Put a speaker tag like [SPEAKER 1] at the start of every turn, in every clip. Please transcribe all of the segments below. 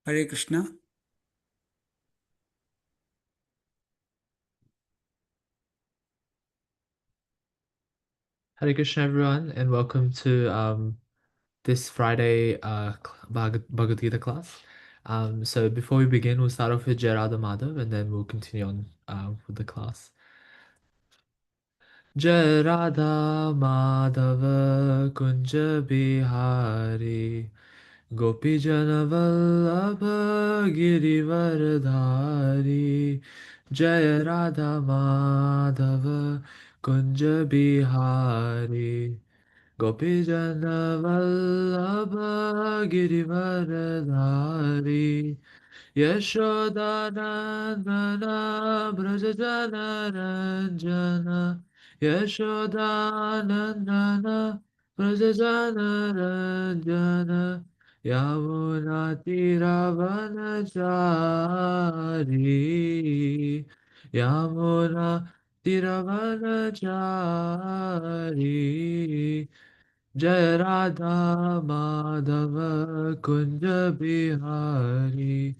[SPEAKER 1] Hare Krishna.
[SPEAKER 2] Hare Krishna, everyone, and welcome to this Friday Bhagavad Gita class. So before we begin, we'll start off with Jai Radha Madhav, and then we'll continue on with the class. Jai Radha Madhava Kunja Bihari Gopi Jana Vallabha Girivardhari Jai Radha Madhava Kunja Bihari Gopijana Vallabha Girivardhari Yashodanandana Brajajana Ranjana Yashodanandana Brajajana Ranjana Yamunati Ravanachari Yamuna Tiravanachari Jai Radha Madhava Kunja Bihari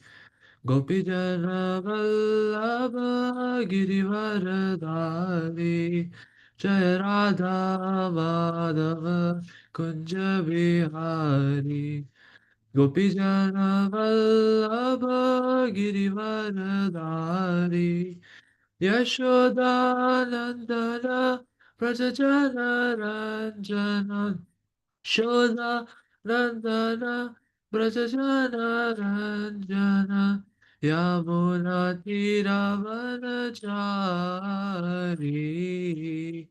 [SPEAKER 2] Gopijana Vallabha Girivardhari Jai Radha Madhava Kunja Bihari Gopijana Vallabha Girivardhari Yashodanandana Prajajana Ranjana Shoda Nandana Brajajana Ranjana Yamuna Tiravanachari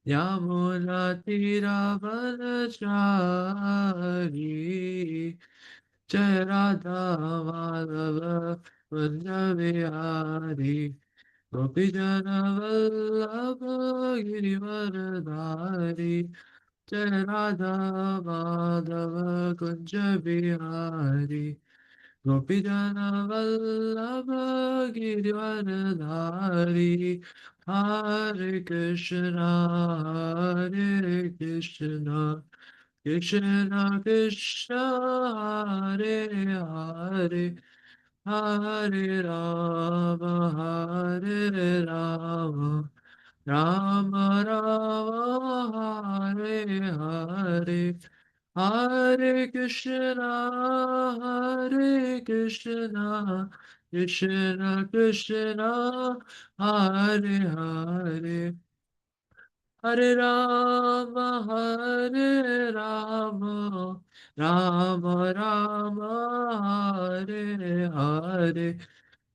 [SPEAKER 2] Yamuna Tiravanachari Jai Radha Madhava Vrinda Gopijana Vallabha Girivardhari Jai Radha Madhava Kunja Bihari Gopijana Vallabha Girivardhari Hare Krishna Hare Krishna Krishna Krishna Hare Hare Hare Rama Hare Rama Rama Rama Hare Hare Hare Krishna Krishna Krishna Hare Hare Hare Rama, Hare Rama, Rama Rama, Hare Hare,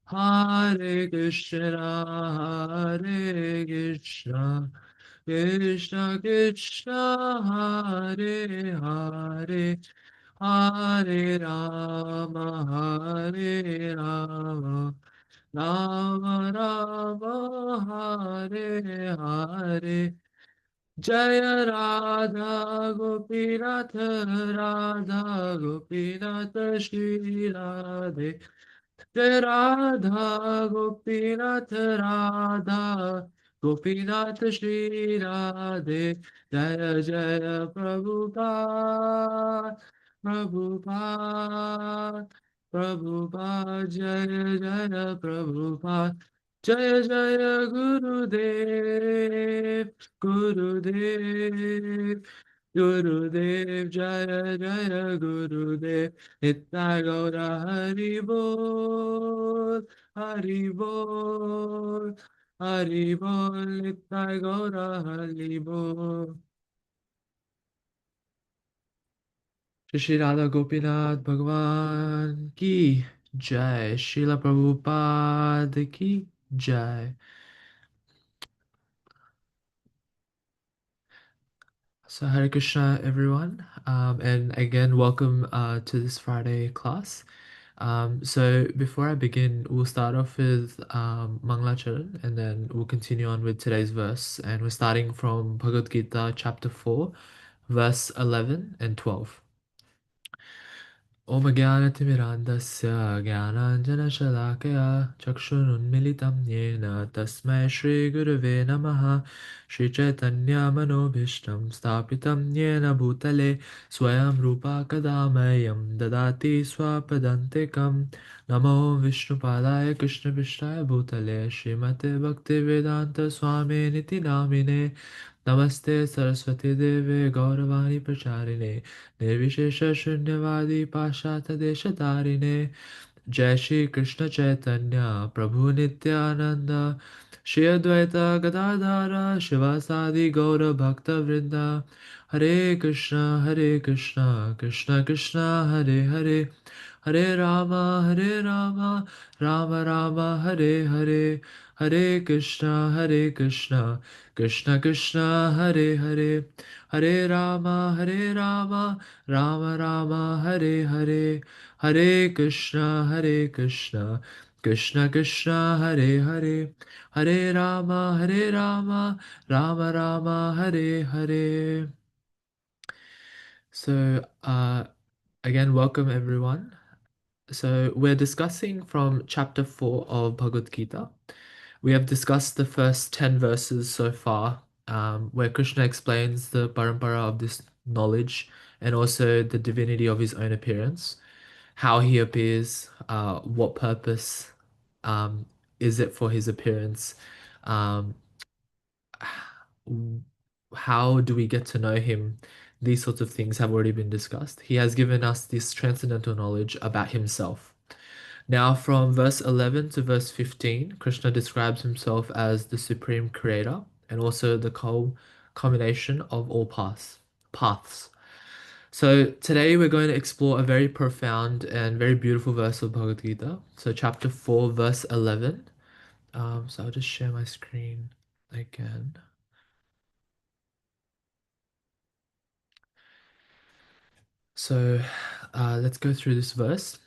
[SPEAKER 2] Hare Krishna, Hare Krishna, Krishna Krishna, Hare Hare, Hare Rama, Hare Rama. Rama Rama Hare Hare Jaya Radha Gopinath Radha Gopinath Shri Radhe Jai Radha Gopinath Radha Gopinath Shri Radhe Jaya Jaya Prabhupada Prabhupada Prabhupada Jaya Jaya Prabhupada Jaya Jaya Gurudev Gurudev Gurudev Jaya Jaya Gurudev Nitya Gaura Hari Bol Hari Bol Hari Bol Nitya Gaura Hari Bol Shri Radha Gopinath Bhagwan Ki Jai Srila Prabhupada Ki Jai. So Hare Krishna, everyone, and again, welcome to this Friday class. So before I begin, we'll start off with Mangalacharan, and then we'll continue on with today's verse. And we're starting from Bhagavad Gita Chapter 4, verse 11 and 12. ॐ ज्ञानतिमिरान्धस्य ज्ञानाञ्जनशलाकया चक्षुरुन्मिलितं येन तस्मै श्रीगुरवे नमः श्रीचैतन्यमनोभीष्टं स्थापितं येन भूतले स्वयं रूपा कदा मह्यं ददाति स्वपदान्तिकं नमो विष्णुपादाय कृष्णपृष्ठाय भूतले श्रीमते भक्तिवेदान्तस्वामिनिति नामिने नमस्ते सरस्वती देवे गौरवाणी प्रचारिणे निर्विशेष शून्यवादी पाश्चात्यदेशतारिणे जय श्री कृष्ण चैतन्य प्रभु नित्यानंद श्री अद्वैत गदाधर शिवासादि गौर भक्त वृंद हरे Krishna Krishna Krishna Hare Hare Hare Ram Ram Ram Hare Hare Hare Krishna Krishna Krishna Hare Hare Hare Ram Ram Ram Hare Hare Hare Krishna Krishna Krishna Hare Hare Ram Ram Ram Hare Hare. So, again, welcome everyone. So, we're discussing from chapter 4 of Bhagavad Gita. We have discussed the first 10 verses so far, where Krishna explains the parampara of this knowledge and also the divinity of his own appearance, how he appears, what purpose um, is it for his appearance, um, how do we get to know him? These sorts of things have already been discussed. He has given us this transcendental knowledge about himself. Now, from verse 11 to verse 15, Krishna describes himself as the supreme creator and also the culmination of all paths. So today we're going to explore a very profound and very beautiful verse of Bhagavad Gita. So chapter 4, verse 11. So I'll just share my screen again. So let's go through this verse.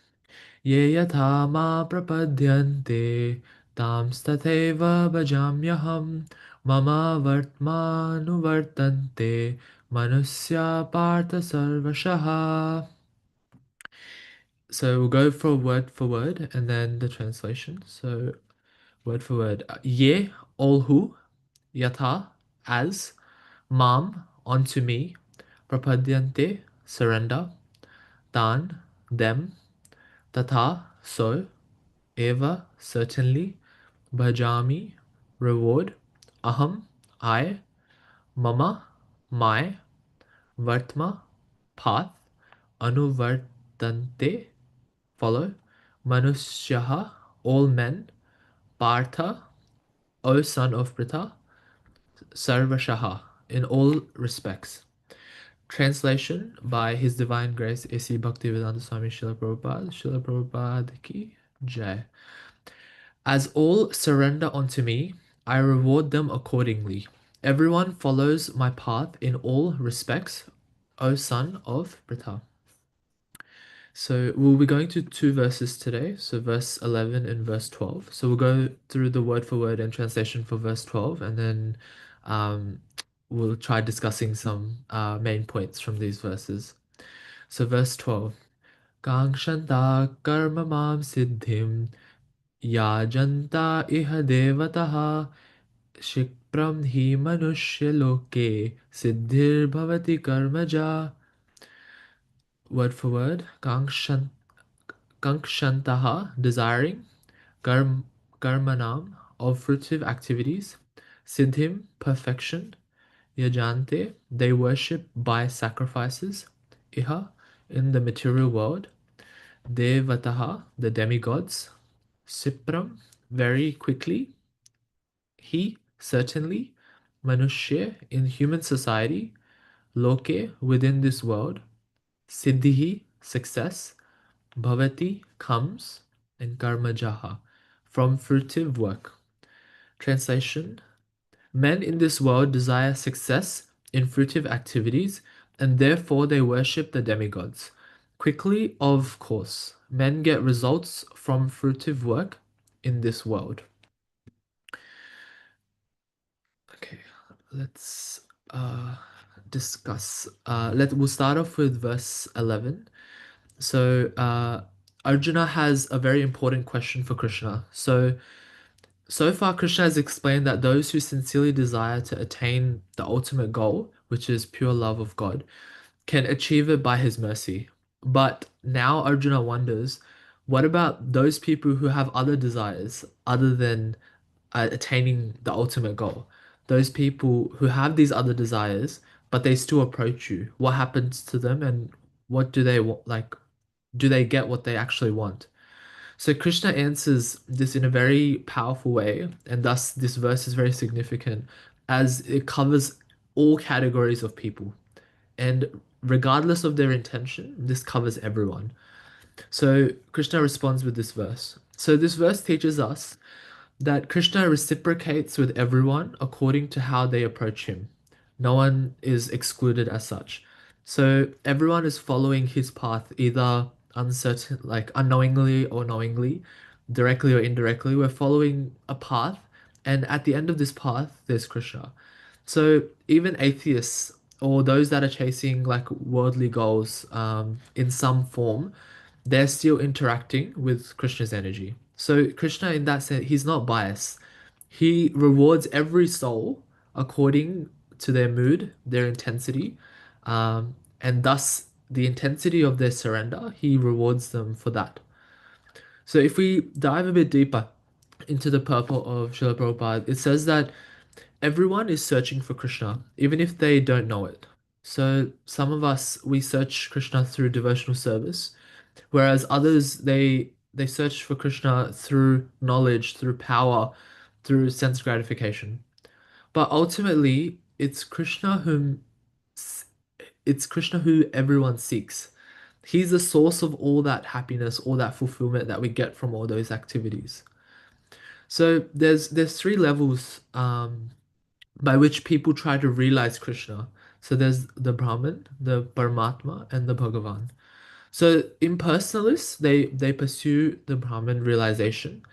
[SPEAKER 2] Ye yatha ma prapadyante tamstateva bhajamyaham mama vartmanuvartante manusya partha sarvashaha. So we'll go for word and then the translation. So word for word. Ye, all who, yatha, as, mam, onto me, prapadyante, surrender, tan, them, tatha, so, eva, certainly, bhajami, reward, aham, I, mama, my, vartma, path, anuvartante, follow, manusyaha, all men, partha, O son of Pritha, sarvashaha, in all respects. Translation by His Divine Grace A.C. Bhaktivedanta Swami Srila Prabhupada ki Jai. As all surrender unto me, I reward them accordingly. Everyone follows my path in all respects, O son of Pritha. So we'll be going to two verses today, so verse 11 and verse 12. So we'll go through the word for word and translation for verse 12, and then um, we'll try discussing some main points from these verses. So verse 12. Kangshanta karma mam siddhim yajanta iha devataha shikpram hi manushya loke siddhir bhavati karmaja. Word for word. Kankshantaha, desiring, karm, karmanam, of fruitive activities, siddhim, perfection, yajante, they worship by sacrifices, iha, in the material world, devataha, the demigods, sipram, very quickly, he, certainly, manushya, in human society, loke, within this world, siddhihi, success, bhavati, comes, and karmajaha, from fruitive work. Translation: men in this world desire success in fruitive activities, and therefore they worship the demigods. Quickly, of course, men get results from fruitive work in this world. Okay, let's discuss. We'll start off with verse 11. So Arjuna has a very important question for Krishna. So far, Krishna has explained that those who sincerely desire to attain the ultimate goal, which is pure love of God, can achieve it by his mercy. But now Arjuna wonders, what about those people who have other desires other than attaining the ultimate goal? Those people who have these other desires, but they still approach you. What happens to them, and what do they want? Like, do they get what they actually want? So Krishna answers this in a very powerful way, and thus this verse is very significant as it covers all categories of people. And regardless of their intention, this covers everyone. So Krishna responds with this verse. So this verse teaches us that Krishna reciprocates with everyone according to how they approach him. No one is excluded as such. So everyone is following his path, either uncertain, like unknowingly or knowingly, directly or indirectly. We're following a path, and at the end of this path, there's Krishna. So even atheists or those that are chasing like worldly goals in some form, they're still interacting with Krishna's energy. So Krishna, in that sense, he's not biased. He rewards every soul according to their mood, their intensity, and thus the intensity of their surrender, he rewards them for that. So if we dive a bit deeper into the purport of Srila Prabhupada, it says that everyone is searching for Krishna, even if they don't know it. So some of us we search Krishna through devotional service, whereas others they search for Krishna through knowledge, through power, through sense gratification. But ultimately, it's Krishna who everyone seeks. He's the source of all that happiness, all that fulfillment that we get from all those activities. So there's three levels by which people try to realize Krishna. So there's the Brahman, the Paramatma, and the Bhagavan. So impersonalists, they pursue the Brahman realization,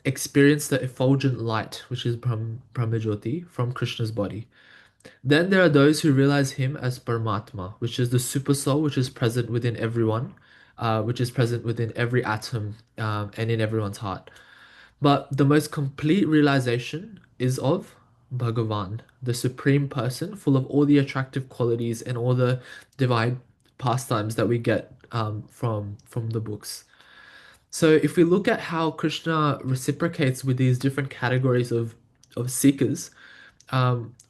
[SPEAKER 2] experience the effulgent light, which is Brahmajyoti, from Krishna's body. Then there are those who realize him as Paramatma, which is the super soul, which is present within everyone, which is present within every atom, and in everyone's heart. But the most complete realization is of Bhagavan, the supreme person, full of all the attractive qualities and all the divine pastimes that we get from the books. So if we look at how Krishna reciprocates with these different categories of seekers,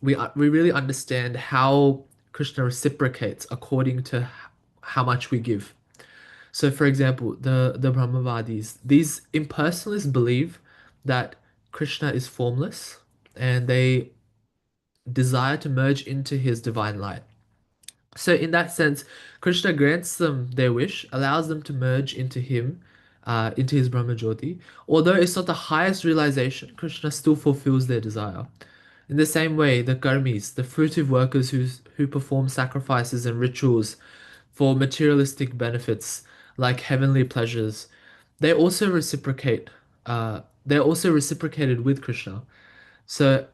[SPEAKER 2] we really understand how Krishna reciprocates according to how much we give. So, for example, the Brahmavadis, these impersonalists believe that Krishna is formless, and they desire to merge into his divine light. So, in that sense, Krishna grants them their wish, allows them to merge into him, into his Brahmajyoti. Although it's not the highest realization, Krishna still fulfills their desire. In the same way, the karmis, the fruitive workers who perform sacrifices and rituals for materialistic benefits like heavenly pleasures, they also reciprocate. They're also reciprocated with Krishna. So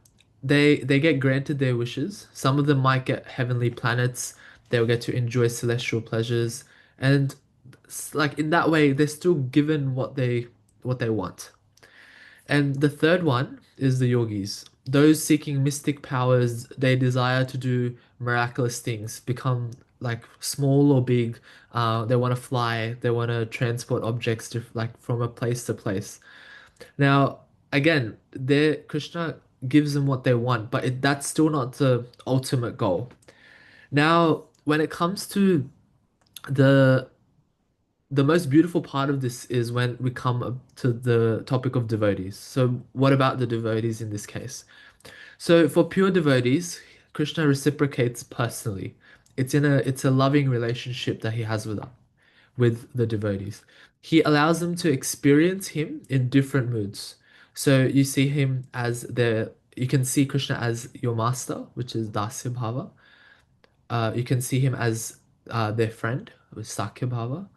[SPEAKER 2] they get granted their wishes. Some of them might get heavenly planets. They'll get to enjoy celestial pleasures, and like in that way, they're still given what they want. And the third one is the yogis. Those seeking mystic powers, they desire to do miraculous things, become like small or big. They want to fly, they want to transport objects to like from a place to place. Now, again, their Krishna gives them what they want, but that's still not the ultimate goal. Now, when it comes to the the most beautiful part of this is when we come up to the topic of devotees. So, what about the devotees in this case? So, for pure devotees, Krishna reciprocates personally. It's a loving relationship that he has with the devotees. He allows them to experience him in different moods. So you see him as you can see Krishna as your master, which is Dasya Bhava. You can see him as their friend, with Sakya Bhava.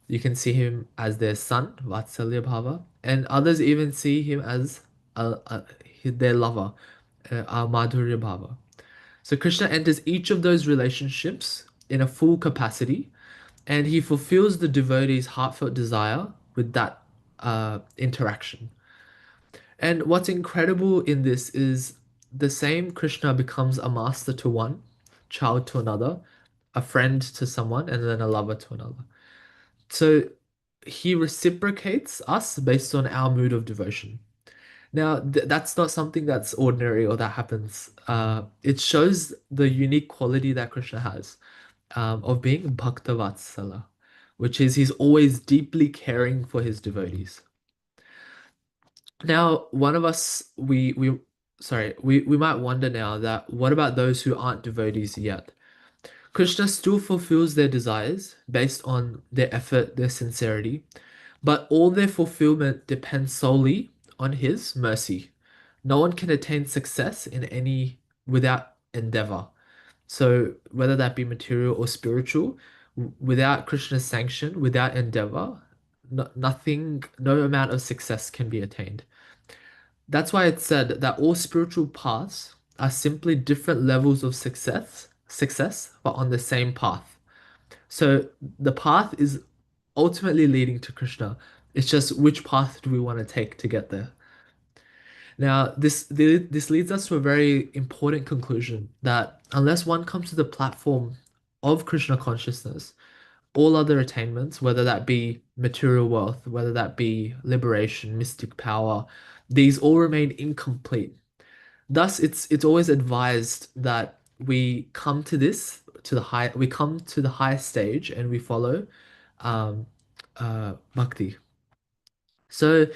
[SPEAKER 2] You can see him as their son, Vatsalya Bhava, and others even see him as their lover, Madhurya Bhava. So Krishna enters each of those relationships in a full capacity, and he fulfills the devotee's heartfelt desire with that interaction. And what's incredible in this is the same Krishna becomes a master to one, child to another, a friend to someone, and then a lover to another. So he reciprocates us based on our mood of devotion. Now, that's not something that's ordinary or that happens. It shows the unique quality that Krishna has of being Bhakta Vatsala, which is he's always deeply caring for his devotees. Now, one of us, we might wonder now that what about those who aren't devotees yet? Krishna still fulfills their desires based on their effort, their sincerity, but all their fulfillment depends solely on his mercy. No one can attain success in any without endeavor. So whether that be material or spiritual, without Krishna's sanction, without endeavor, nothing, no amount of success can be attained. That's why it's said that all spiritual paths are simply different levels of success, but on the same path. So the path is ultimately leading to Krishna. It's just which path do we want to take to get there? Now, this leads us to a very important conclusion that unless one comes to the platform of Krishna consciousness, all other attainments, whether that be material wealth, whether that be liberation, mystic power, these all remain incomplete. Thus, it's always advised that we come to the highest stage and we follow um, bhakti. So,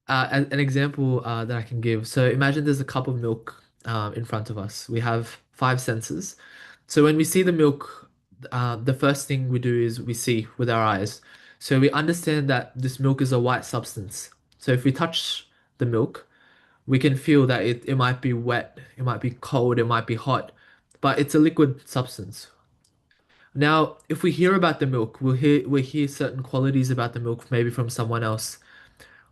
[SPEAKER 2] an example that I can give. So, imagine there's a cup of milk in front of us. We have five senses. So, when we see the milk, the first thing we do is we see with our eyes. So, we understand that this milk is a white substance. So, if we touch the milk, we can feel that it might be wet, it might be cold, it might be hot, but it's a liquid substance. Now, if we hear about the milk, we'll hear certain qualities about the milk maybe from someone else.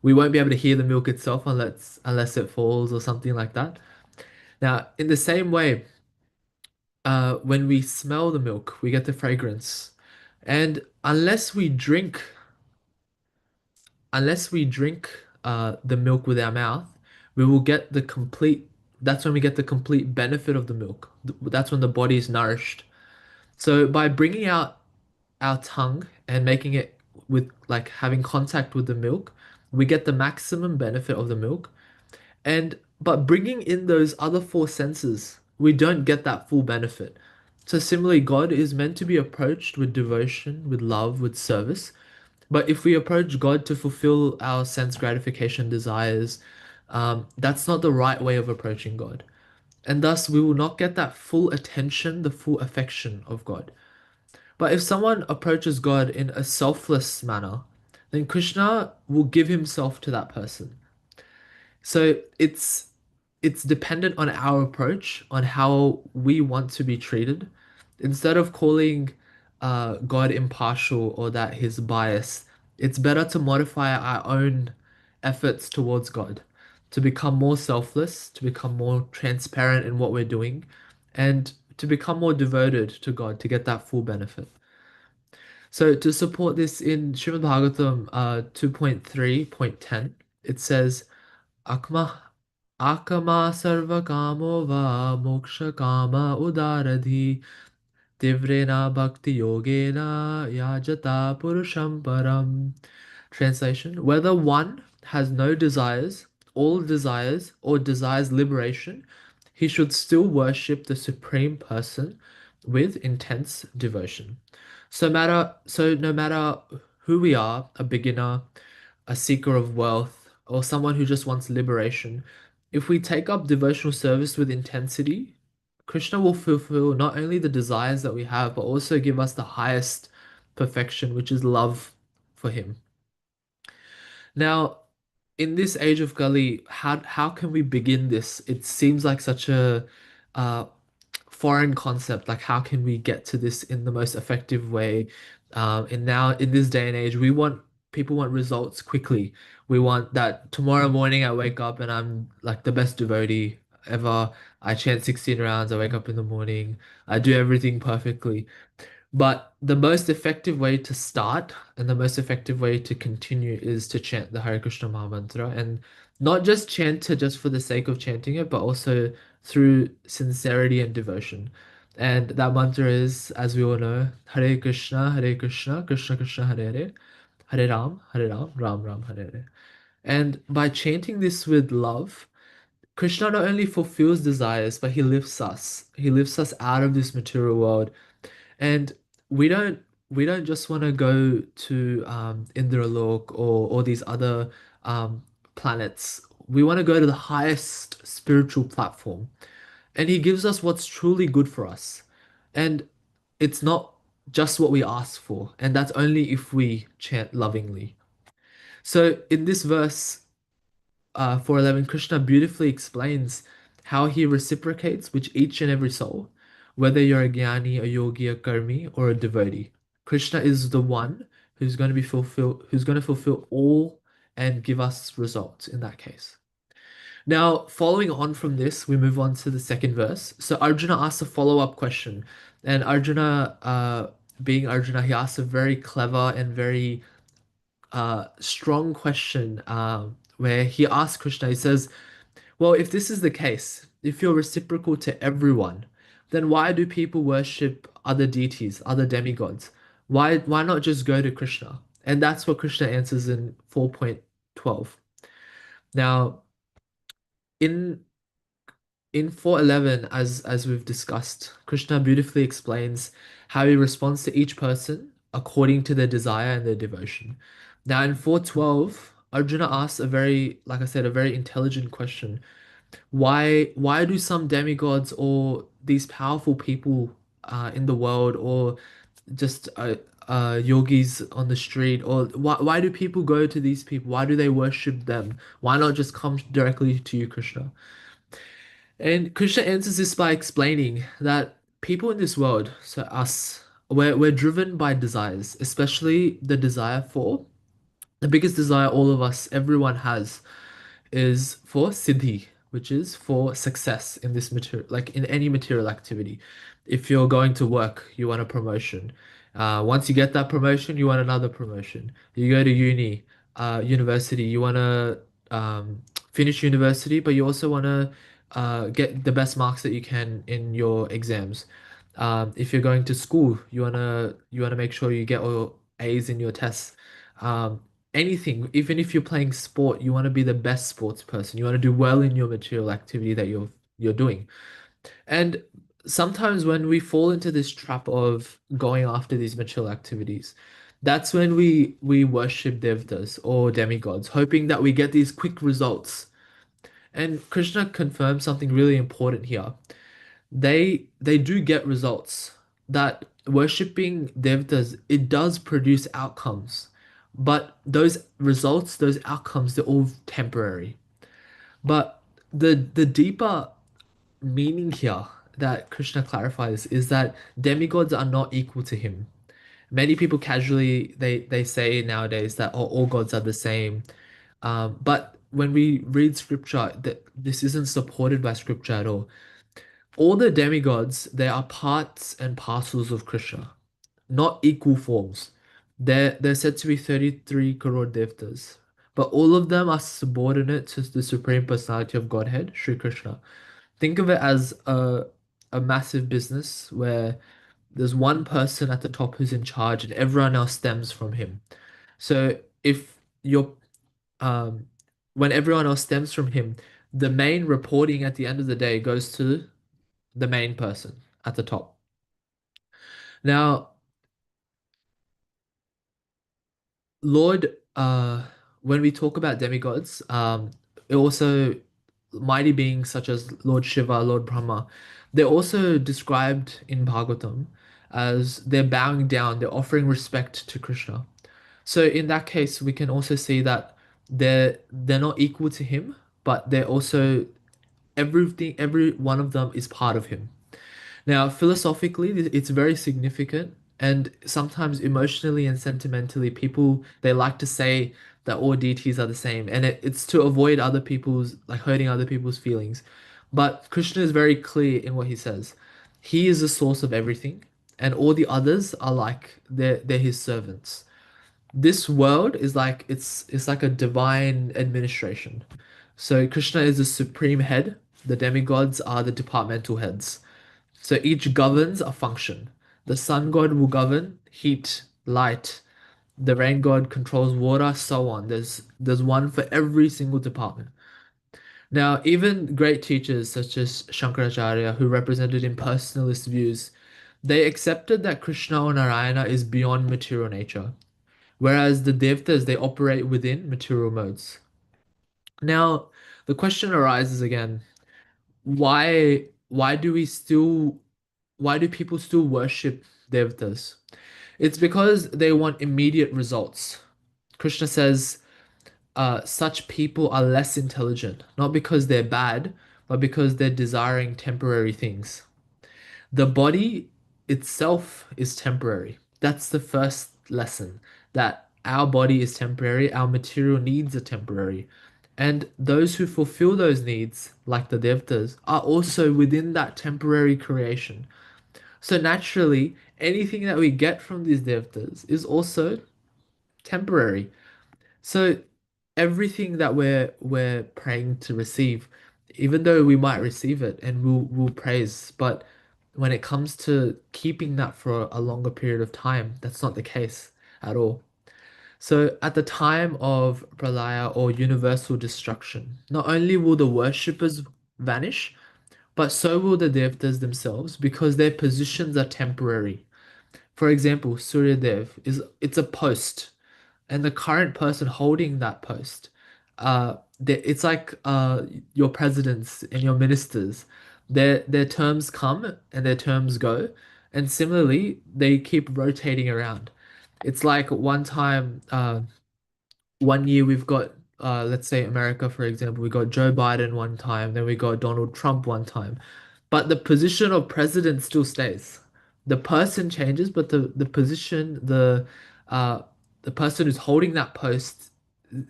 [SPEAKER 2] We won't be able to hear the milk itself unless it falls or something like that. Now, in the same way, when we smell the milk, we get the fragrance. And unless we drink the milk with our mouth, we will get the complete, that's when we get the complete benefit of the milk. That's when the body is nourished. So by bringing out our tongue and making it with like having contact with the milk, we get the maximum benefit of the milk. And but bringing in those other four senses, we don't get that full benefit. So similarly, God is meant to be approached with devotion, with love, with service. But if we approach God to fulfill our sense gratification desires, that's not the right way of approaching God. And thus, we will not get that full attention, the full affection of God. But if someone approaches God in a selfless manner, then Krishna will give himself to that person. So it's dependent on our approach, on how we want to be treated. Instead of calling God impartial or that he's biased, it's better to modify our own efforts towards God, to become more selfless, to become more transparent in what we're doing, and to become more devoted to God to get that full benefit. So to support this in Srimad Bhagavatam 2.3.10, it says, Akma Akama sarva kamo va moksha kama udaradhi tivrena bhakti yogena yajata purusham param. Translation: whether one has no desires, all desires, or desires liberation, he should still worship the Supreme Person with intense devotion. So no matter who we are, a beginner, a seeker of wealth, or someone who just wants liberation, if we take up devotional service with intensity, Krishna will fulfill not only the desires that we have, but also give us the highest perfection, which is love for him. Now, in this age of Kali, how can we begin this? It seems like such a uh, foreign concept. Like, how can we get to this in the most effective way? And now, in this day and age, people want results quickly. We want that tomorrow morning I wake up and I'm like the best devotee ever. I chant 16 rounds. I wake up in the morning. I do everything perfectly. But the most effective way to start and the most effective way to continue is to chant the Hare Krishna Maha Mantra, and not just chant it just for the sake of chanting it, but also through sincerity and devotion. And that mantra is, as we all know, Hare Krishna, Krishna Krishna Hare Hare, Hare Ram, Ram Ram Hare Hare. And by chanting this with love, Krishna not only fulfills desires, but he lifts us. He lifts us out of this material world, and we don't just want to go to Indralok or these other planets. We want to go to the highest spiritual platform. And he gives us what's truly good for us. And it's not just what we ask for. And that's only if we chant lovingly. So in this verse, 411, Krishna beautifully explains how he reciprocates with each and every soul, whether you're a jnani, a yogi, a karmi, or a devotee. Krishna is the one who's going to fulfill all and give us results in that case. Now, following on from this, we move on to the second verse. So Arjuna asks a follow-up question, and Arjuna, being Arjuna, he asks a very clever and very strong question, where he asks Krishna, he says, well, if this is the case, if you're reciprocal to everyone, then why do people worship other deities, other demigods? Why not just go to Krishna? And that's what Krishna answers in 4.12. Now, in in 411, as we've discussed, Krishna beautifully explains how he responds to each person according to their desire and their devotion. Now, in 412, Arjuna asks a very, like I said, a very intelligent question. Why do some demigods or these powerful people in the world, or just yogis on the street, or why do people go to these people? Why do they worship them? Why not just come directly to you, Krishna? And Krishna answers this by explaining that people in this world, so us, we're driven by desires, especially the desire for the biggest desire all of us, everyone has, is for siddhi, which is for success in this material, like in any material activity. If you're going to work, you want a promotion. Once you get that promotion, you want another promotion. You go to university, you want to finish university, but you also want to get the best marks that you can in your exams. If you're going to school, you wanna make sure you get all A's in your tests. Anything, even if you're playing sport, you want to be the best sports person. You want to do well in your material activity that you're doing. And sometimes when we fall into this trap of going after these material activities, that's when we worship devtas or demigods, hoping that we get these quick results. And Krishna confirms something really important here. They do get results. That worshipping devtas, it does produce outcomes, but those results, those outcomes, they're all temporary. But the deeper meaning here that Krishna clarifies is that demigods are not equal to him. Many people casually they say nowadays that, oh, all gods are the same. But when we read scripture, that this isn't supported by scripture at all. All the demigods, they are parts and parcels of Krishna, not equal forms. They're said to be 33 crore devtas, but all of them are subordinate to the Supreme Personality of Godhead, Sri Krishna. Think of it as a massive business where there's one person at the top who's in charge and everyone else stems from him. So if you're um when everyone else stems from him, the main reporting at the end of the day goes to the main person at the top. Now, Lord, when we talk about demigods, it also mighty beings such as Lord Shiva, Lord Brahma, they're also described in Bhagavatam as they're bowing down, they're offering respect to Krishna. So in that case, we can also see that they're not equal to him, but they're also everything, every one of them is part of him. Now, philosophically, it's very significant, and sometimes emotionally and sentimentally, people they like to say that all deities are the same, and it's to avoid other people's like hurting other people's feelings. But Krishna is very clear in what he says. He is the source of everything, and all the others are like they're his servants. This world is like it's like a divine administration. So Krishna is the supreme head. The demigods are the departmental heads. So each governs a function. The sun god will govern heat, light. The rain god controls water, so on. There's one for every single department. Now, even great teachers such as Shankaracharya, who represented impersonalist views, they accepted that Krishna or Narayana is beyond material nature, whereas the Devtas they operate within material modes. Now, the question arises again, why do people still worship Devtas? It's because they want immediate results. Krishna says, such people are less intelligent, not because they're bad, but because they're desiring temporary things. The body itself is temporary. That's the first lesson, that our body is temporary, our material needs are temporary. And those who fulfill those needs, like the devtas, are also within that temporary creation. So naturally, anything that we get from these devtas is also temporary. So everything that we're praying to receive, even though we might receive it and we'll praise, but when it comes to keeping that for a longer period of time, that's not the case at all. So at the time of pralaya or universal destruction, not only will the worshippers vanish, but so will the devtas themselves because their positions are temporary. For example, Surya Dev is it's a post and the current person holding that post, it's like your presidents and your ministers. Their terms come and their terms go, and similarly, they keep rotating around. It's like one time, one year we've got, let's say America, for example, we got Joe Biden one time, then we got Donald Trump one time, but the position of president still stays. The person changes, but the position, uh, the person who's holding that post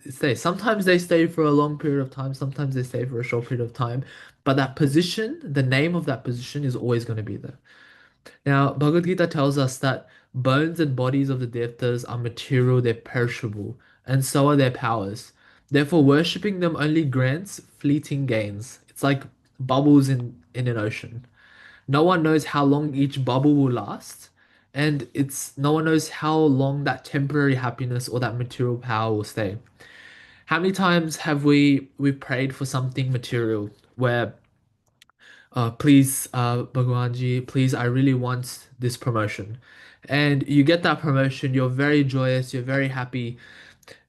[SPEAKER 2] stays. Sometimes they stay for a long period of time, sometimes they stay for a short period of time, but that position, the name of that position is always going to be there. Now, Bhagavad Gita tells us that bones and bodies of the devtas are material, they're perishable, and so are their powers. Therefore, worshipping them only grants fleeting gains. It's like bubbles in an ocean. No one knows how long each bubble will last, and it's no one knows how long that temporary happiness or that material power will stay. How many times have we prayed for something material where please, Bhagwanji, please, I really want this promotion. And you get that promotion, you're very joyous, you're very happy,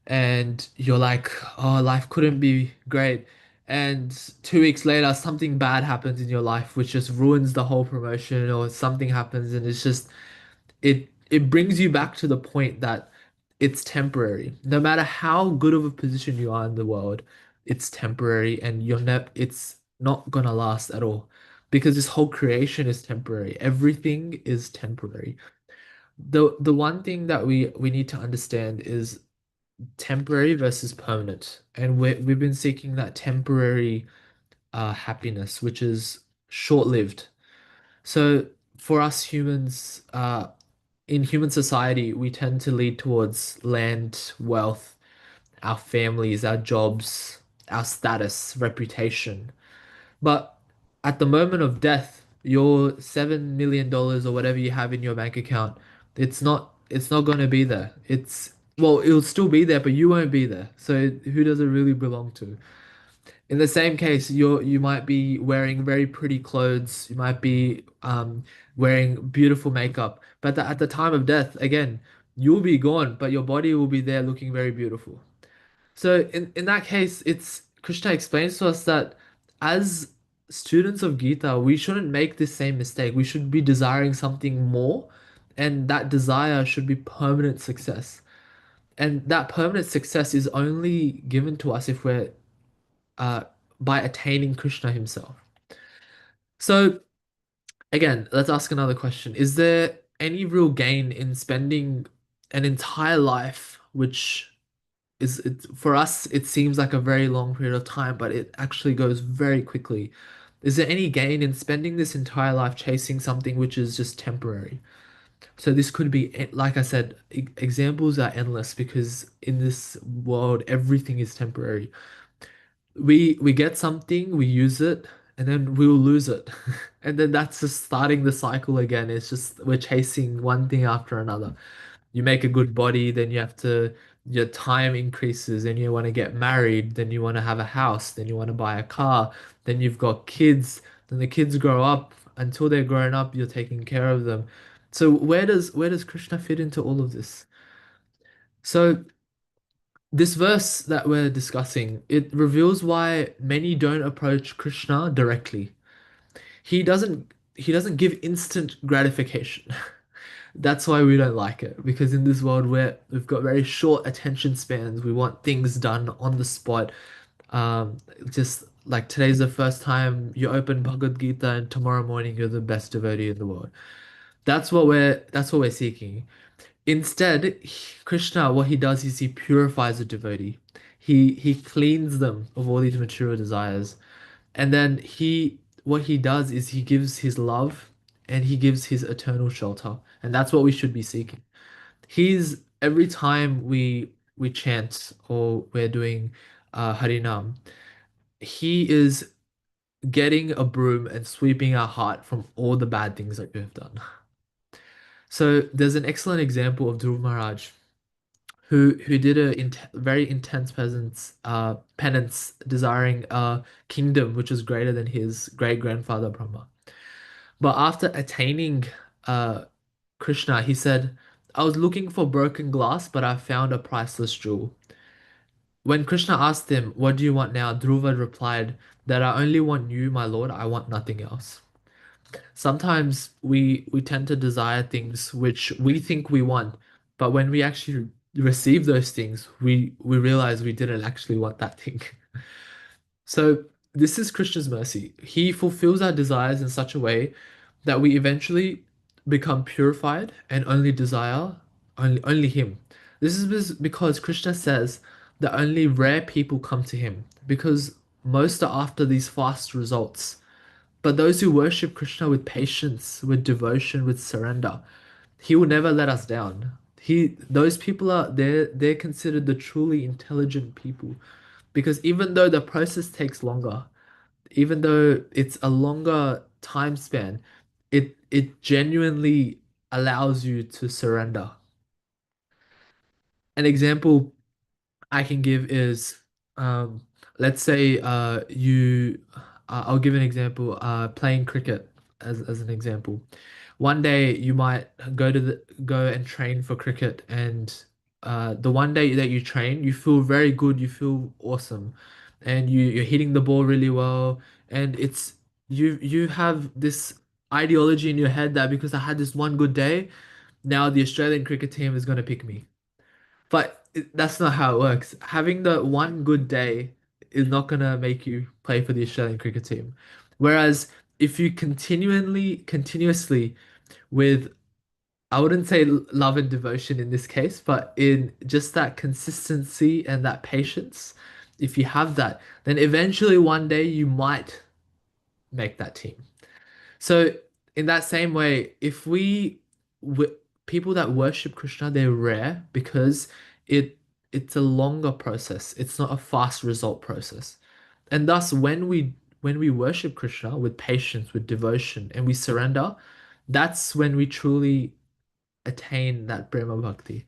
[SPEAKER 2] and you're like, oh, life couldn't be great. And 2 weeks later, something bad happens in your life, which just ruins the whole promotion, or something happens, and it's just it brings you back to the point that it's temporary. No matter how good of a position you are in the world, it's temporary and it's not gonna last at all. Because this whole creation is temporary. Everything is temporary. The one thing that we need to understand is temporary versus permanent. And we've been seeking that temporary happiness, which is short-lived. So for us humans, in human society, we tend to lead towards land, wealth, our families, our jobs, our status, reputation. But at the moment of death, your $7 million or whatever you have in your bank account, it's not going to be there. Well, it'll still be there, but you won't be there. So who does it really belong to? In the same case, you might be wearing very pretty clothes, you might be wearing beautiful makeup, but at the time of death, again, you'll be gone, but your body will be there looking very beautiful. So in that case, it's Krishna explains to us that as students of Gita, we shouldn't make this same mistake. We should be desiring something more, and that desire should be permanent success. And that permanent success is only given to us if we're uh, by attaining Krishna himself. So again, let's ask another question. Is there any real gain in spending an entire life, which for us, it seems like a very long period of time, but it actually goes very quickly. Is there any gain in spending this entire life chasing something which is just temporary? So this could be, like I said, examples are endless because in this world, everything is temporary. We get something, we use it, and then we'll lose it. And then that's just starting the cycle again. It's just we're chasing one thing after another. You make a good body, then you have to, your time increases, and you want to get married, then you want to have a house, then you want to buy a car, then you've got kids, then the kids grow up. Until they're grown up, you're taking care of them. So where does Krishna fit into all of this? So this verse that we're discussing, it reveals why many don't approach Krishna directly. He doesn't give instant gratification. That's why we don't like it, because in this world where we've got very short attention spans, we want things done on the spot. Um, just like today's the first time you open Bhagavad Gita and tomorrow morning you're the best devotee in the world. That's what we're seeking. Instead, Krishna, what he does is he purifies the devotee. He cleans them of all these material desires. And then what he does is he gives his love and he gives his eternal shelter. And that's what we should be seeking. He's every time we chant or we're doing Harinam, he is getting a broom and sweeping our heart from all the bad things that we have done. So there's an excellent example of Dhruv Maharaj who did a very intense penance, desiring a kingdom which was greater than his great grandfather Brahma. But after attaining uh, Krishna, he said, "I was looking for broken glass, but I found a priceless jewel." When Krishna asked him, "What do you want now?" Dhruva replied that I only want you, my Lord. I want nothing else. Sometimes we tend to desire things which we think we want, but when we actually receive those things, we realize we didn't actually want that thing. So this is Krishna's mercy. He fulfills our desires in such a way that we eventually become purified and only desire only him. This is because Krishna says that only rare people come to him because most are after these fast results. But those who worship Krishna with patience, with devotion, with surrender, he will never let us down. Those people they're considered the truly intelligent people because even though the process takes longer, even though it's a longer time span, it genuinely allows you to surrender. An example I can give is, um, let's say I'll give an example, playing cricket as an example. One day you might go and train for cricket, and the one day that you train, you feel very good, you feel awesome, and you're hitting the ball really well, and you have this ideology in your head that because I had this one good day, now the Australian cricket team is going to pick me. But that's not how it works. Having the one good day is not gonna make you play for the Australian cricket team. Whereas if you continuously with, I wouldn't say love and devotion in this case, but in just that consistency and that patience, if you have that, then eventually one day you might make that team. So in that same way, if w people that worship Krishna, they're rare because it it's a longer process. It's not a fast result process. And thus when we worship Krishna with patience, with devotion, and we surrender, that's when we truly attain that Brahma Bhakti.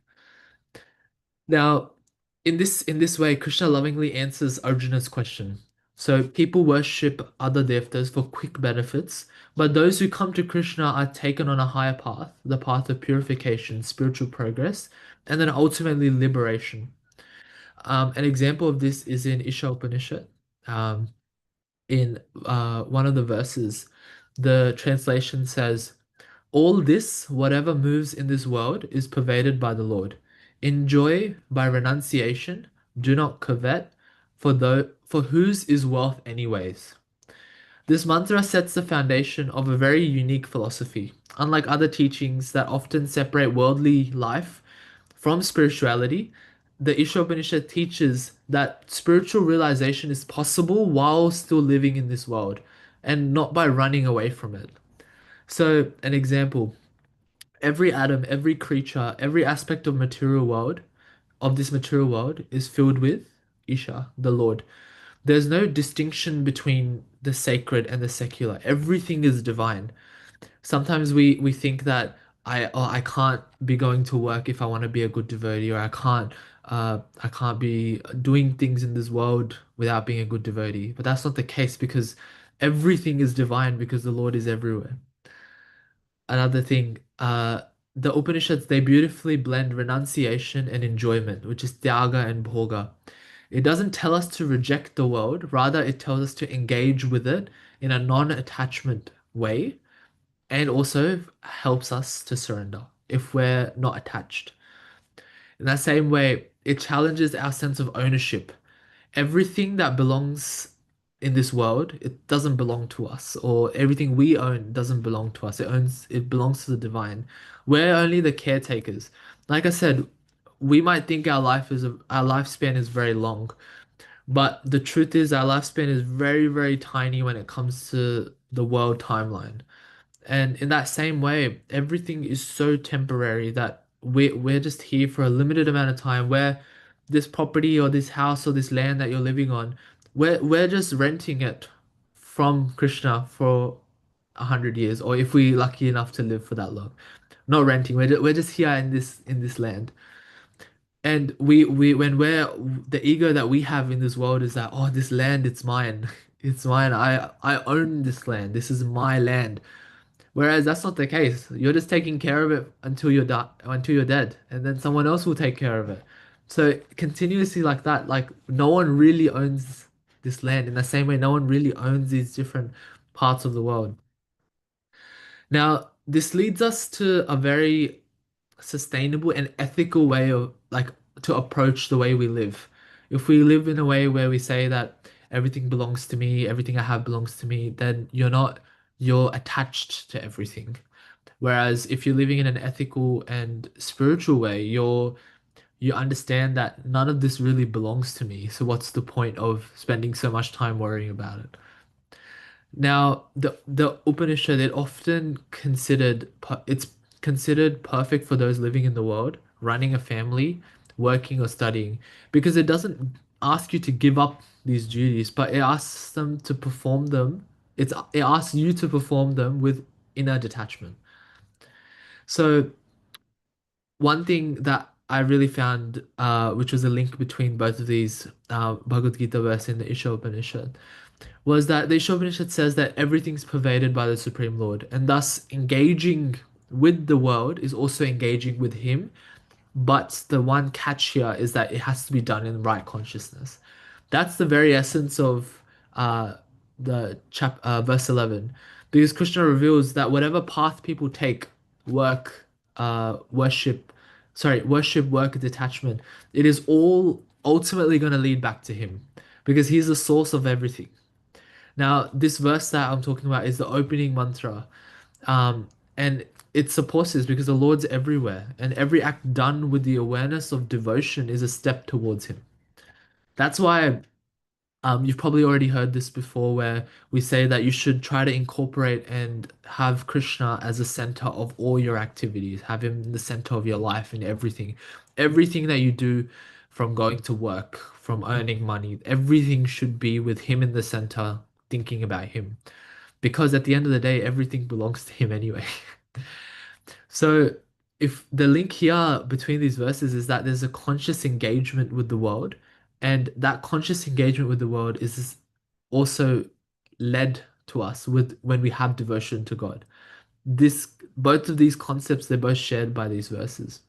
[SPEAKER 2] Now, in this way, Krishna lovingly answers Arjuna's question. So people worship other devtas for quick benefits, but those who come to Krishna are taken on a higher path, the path of purification, spiritual progress, and then ultimately liberation. An example of this is in Isha Upanishad. Um, in one of the verses, the translation says, all this, whatever moves in this world, is pervaded by the Lord. Enjoy by renunciation, do not covet, for whose is wealth anyways. This mantra sets the foundation of a very unique philosophy. Unlike other teachings that often separate worldly life from spirituality, the Ishopanishad teaches that spiritual realization is possible while still living in this world and not by running away from it. So, an example. every atom, every creature, every aspect of this material world is filled with Isha, the Lord. There's no distinction between the sacred and the secular. Everything is divine. Sometimes we think that I can't be going to work if I want to be a good devotee, or I can't be doing things in this world without being a good devotee. But that's not the case because everything is divine because the Lord is everywhere. Another thing, the Upanishads, they beautifully blend renunciation and enjoyment, which is tyaga and bhoga. It doesn't tell us to reject the world, rather it tells us to engage with it in a non-attachment way, and also helps us to surrender if we're not attached. In that same way, it challenges our sense of ownership. Everything that belongs in this world, it doesn't belong to us, or everything we own doesn't belong to us. It belongs to the divine. We're only the caretakers. Like I said, we might think our lifespan is very long, but the truth is our lifespan is very, very tiny when it comes to the world timeline. And in that same way, everything is so temporary that we're just here for a limited amount of time. Where this property or this house or this land that you're living on, we're just renting it from Krishna for 100 years, or if we're lucky enough to live for that long. Not renting, we're just here in this land. And we when we're the ego that we have in this world is that, oh, this land, it's mine. It's mine. I own this land. This is my land. Whereas that's not the case. You're just taking care of it until you're dead, and then someone else will take care of it. So continuously like that, like no one really owns this land in the same way no one really owns these different parts of the world. Now, this leads us to a very sustainable and ethical way of like to approach the way we live. If we live in a way where we say that everything belongs to me, everything I have belongs to me, then you're attached to everything. Whereas if you're living in an ethical and spiritual way, you understand that none of this really belongs to me. So what's the point of spending so much time worrying about it? Now, the Upanishad, it's considered perfect for those living in the world, running a family, working or studying, because it doesn't ask you to give up these duties, but it asks them to perform them. It asks you to perform them with inner detachment. So one thing that I really found, which was a link between both of these Bhagavad Gita verse and the Isha Upanishad, was that the Upanishad says that everything's pervaded by the Supreme Lord, and thus engaging with the world is also engaging with Him. But the one catch here is that it has to be done in right consciousness. That's the very essence of uh, verse 11, because Krishna reveals that whatever path people take, work, worship, worship, work, detachment, it is all ultimately going to lead back to Him, because He's the source of everything. Now, this verse that I'm talking about is the opening mantra. And it supports this because the Lord's everywhere, and every act done with the awareness of devotion is a step towards Him. That's why you've probably already heard this before, where we say that you should try to incorporate and have Krishna as the center of all your activities, have Him in the center of your life and everything. Everything that you do, from going to work, from earning money, everything should be with Him in the center, thinking about Him. Because at the end of the day, everything belongs to Him anyway. So, if the link here between these verses is that there's a conscious engagement with the world, and that conscious engagement with the world is also led to us with when we have devotion to God. This Both of these concepts, they're both shared by these verses.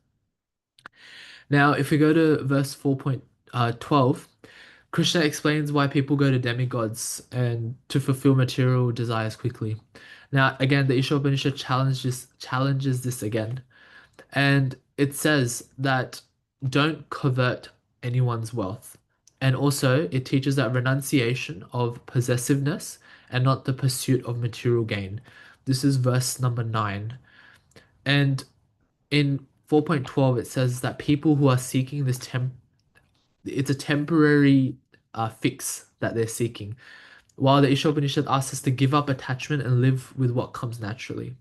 [SPEAKER 2] Now, if we go to verse 4.12, Krishna explains why people go to demigods and to fulfill material desires quickly. Now, again, the Ishopanishad challenges this again. And it says that don't covet anyone's wealth. And also, it teaches that renunciation of possessiveness and not the pursuit of material gain. This is verse number 9. And in 4.12, it says that people who are seeking it's a temporary fix that they're seeking. While the Ishopanishad asks us to give up attachment and live with what comes naturally.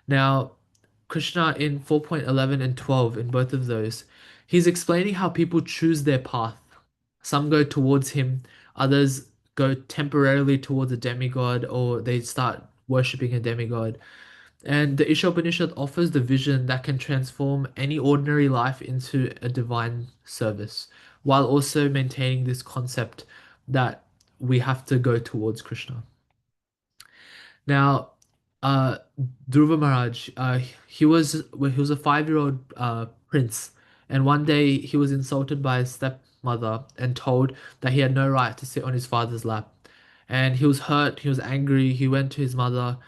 [SPEAKER 2] Now, Krishna in 4.11 and 12, in both of those, he's explaining how people choose their path. Some go towards him, others go temporarily towards a demigod, or they start worshipping a demigod. And the Ishopanishad offers the vision that can transform any ordinary life into a divine service, while also maintaining this concept that we have to go towards Krishna. Now, uh, Dhruva Maharaj, he was a 5-year-old prince, and one day he was insulted by his stepmother and told that he had no right to sit on his father's lap. And he was hurt, he was angry, he went to his mother,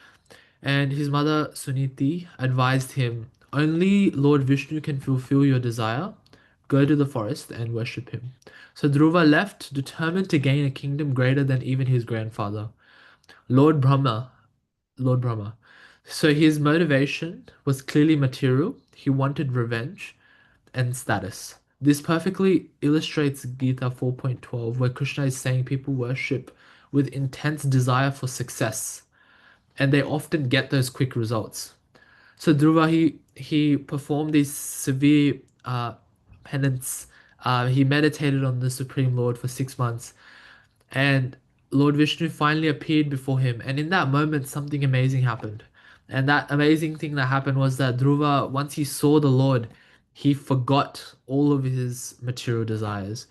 [SPEAKER 2] and his mother Suniti advised him, "Only Lord Vishnu can fulfill your desire. Go to the forest and worship him." So Dhruva left, determined to gain a kingdom greater than even his grandfather, Lord Brahma. Lord Brahma. So his motivation was clearly material. He wanted revenge and status. This perfectly illustrates Gita 4.12, where Krishna is saying people worship with intense desire for success, and they often get those quick results. So Dhruva, he performed these severe penance. He meditated on the Supreme Lord for 6 months, and Lord Vishnu finally appeared before him. And in that moment, something amazing happened. And that amazing thing that happened was that Dhruva, once he saw the Lord, he forgot all of his material desires.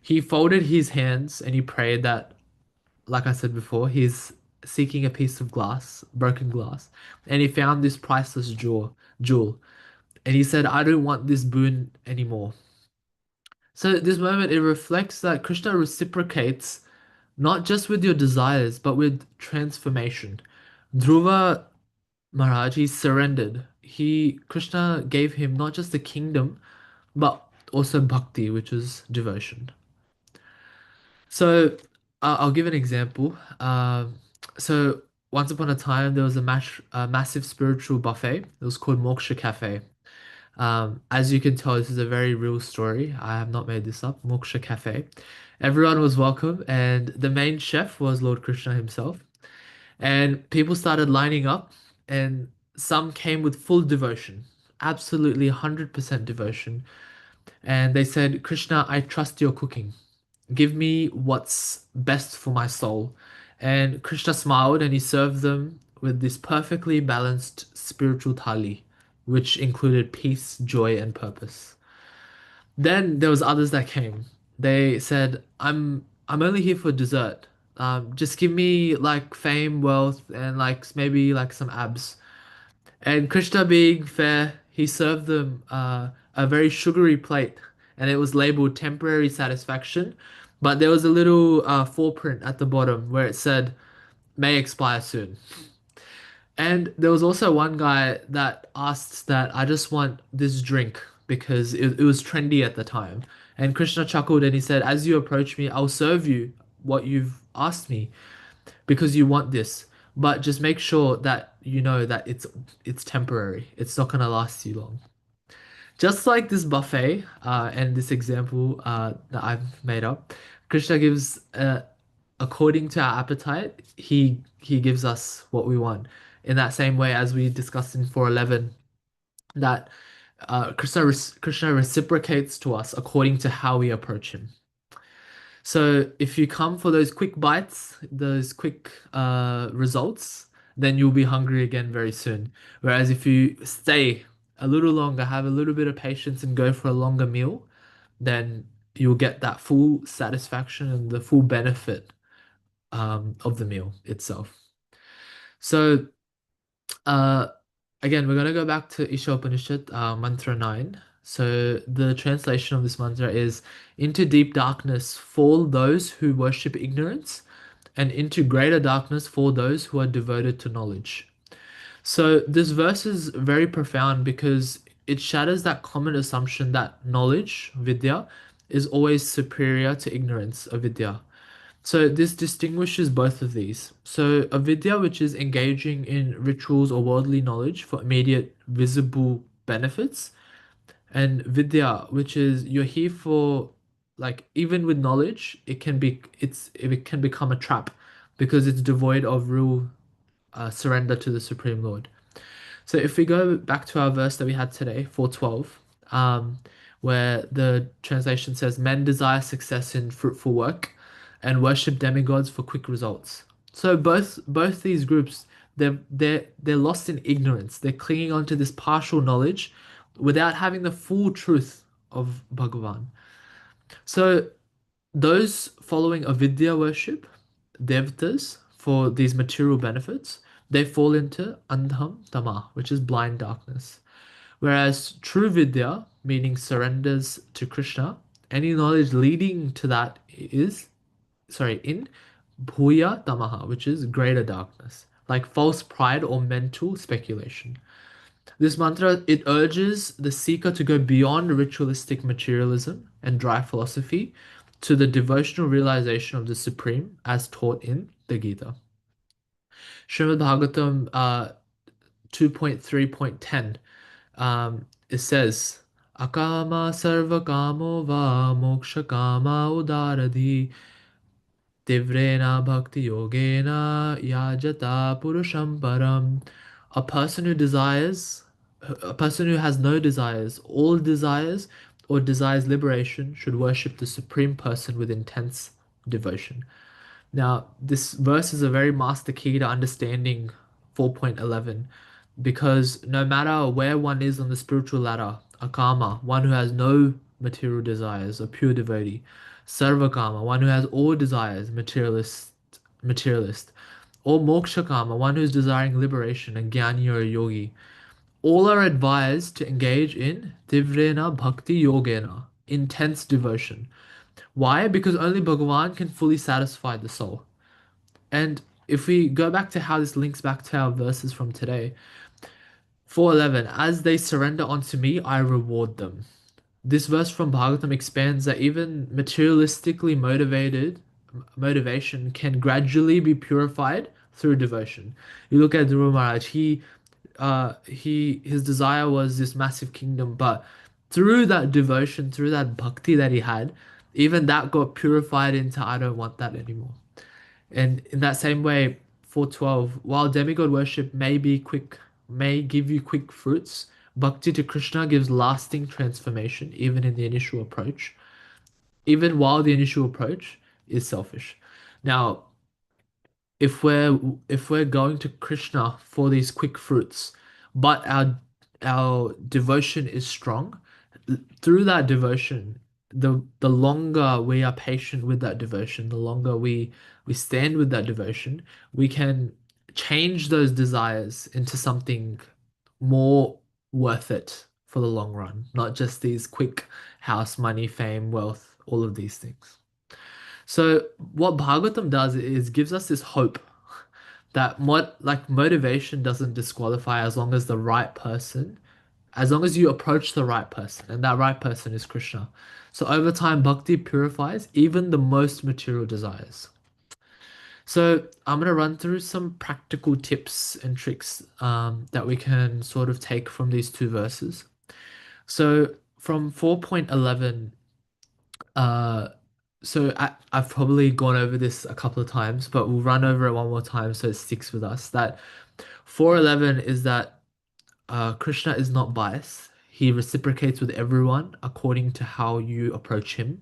[SPEAKER 2] He folded his hands and he prayed that, like I said before, he's seeking a piece of glass, broken glass, and he found this priceless jewel. And he said, "I don't want this boon anymore." So this moment it reflects that Krishna reciprocates not just with your desires, but with transformation. Dhruva Maharaj, he surrendered. Krishna gave him not just the kingdom, but also bhakti, which is devotion. So I'll give an example. So once upon a time, there was a massive spiritual buffet. It was called Moksha Cafe. As you can tell, this is a very real story. I have not made this up. Moksha Cafe. Everyone was welcome, and the main chef was Lord Krishna himself. And people started lining up, and some came with full devotion, absolutely 100% devotion. And they said, "Krishna, I trust your cooking. Give me what's best for my soul." And Krishna smiled and he served them with this perfectly balanced spiritual thali, which included peace, joy, and purpose. Then there was others that came. They said, I'm only here for dessert. Just give me like fame, wealth, and like maybe like some abs." And Krishna, being fair, he served them a very sugary plate, and it was labeled temporary satisfaction, but there was a little foreprint at the bottom where it said, "May expire soon." And there was also one guy that asked that, "I just want this drink because it was trendy at the time." And Krishna chuckled and he said, "As you approach me, I'll serve you what you've asked me because you want this. But just make sure that you know that it's temporary. It's not gonna last you long." Just like this buffet and this example that I've made up, Krishna gives according to our appetite, he gives us what we want. In that same way as we discussed in 411, that Krishna reciprocates to us according to how we approach him. So if you come for those quick bites, those quick results, then you'll be hungry again very soon. Whereas if you stay a little longer, have a little bit of patience and go for a longer meal, then you'll get that full satisfaction and the full benefit of the meal itself. So uh, again, we're gonna go back to Isha Upanishad, mantra 9. So the translation of this mantra is, "Into deep darkness fall those who worship ignorance, and into greater darkness fall those who are devoted to knowledge." So this verse is very profound because it shatters that common assumption that knowledge, vidya, is always superior to ignorance, avidya. So this distinguishes both of these. So avidya, which is engaging in rituals or worldly knowledge for immediate visible benefits, and vidya, which is you're here for, like, even with knowledge, it can become a trap because it's devoid of real surrender to the Supreme Lord. So if we go back to our verse that we had today, 4:12, where the translation says, "Men desire success in fruitful work, and worship demigods for quick results." So both these groups, they're lost in ignorance. They're clinging onto this partial knowledge without having the full truth of Bhagavan. So those following avidya worship, devtas, for these material benefits, they fall into andham tama, which is blind darkness. Whereas true vidya, meaning surrenders to Krishna, any knowledge leading to that is, sorry, in bhuya tamaha, which is greater darkness, like false pride or mental speculation. This mantra, it urges the seeker to go beyond ritualistic materialism and dry philosophy to the devotional realization of the Supreme as taught in the Gita. Srimad Bhagavatam 2.3.10, it says, Akama sarva kamo va moksha kama udaradhi Tivrena bhakti yogena yajata purusham param. A person who desires, a person who has no desires, all desires, or desires liberation should worship the Supreme Person with intense devotion. Now, this verse is a very master key to understanding 4.11 because no matter where one is on the spiritual ladder, a karma, one who has no material desires, a pure devotee, sarvakama, one who has all desires, materialist, or moksha karma, one who's desiring liberation, a jnani or a yogi, all are advised to engage in tivrena bhakti yogena, intense devotion. Why? Because only Bhagavan can fully satisfy the soul. And if we go back to how this links back to our verses from today, 4:11, as they surrender unto me, I reward them. This verse from Bhagavatam expands that even materialistically motivated motivation can gradually be purified through devotion. You look at Dhruva Maharaj, his desire was this massive kingdom, but through that devotion, through that bhakti that he had, even that got purified into I don't want that anymore. And in that same way, 4:12, while demigod worship may give you quick fruits, bhakti to Krishna gives lasting transformation, even in the initial approach, even while the initial approach is selfish. Now, if we're going to Krishna for these quick fruits, but our devotion is strong, through that devotion, the longer we are patient with that devotion, the longer we stand with that devotion, we can change those desires into something more worth it for the long run, not just these quick house, money, fame, wealth, all of these things. So what Bhagavatam does is gives us this hope that motivation doesn't disqualify as long as the right person, as long as you approach the right person, and that right person is Krishna. So over time, bhakti purifies even the most material desires. So I'm gonna run through some practical tips and tricks that we can sort of take from these two verses. So from 4.11, uh, I've probably gone over this a couple of times, but we'll run over it one more time so it sticks with us. That 4:11 is that Krishna is not biased. He reciprocates with everyone according to how you approach him.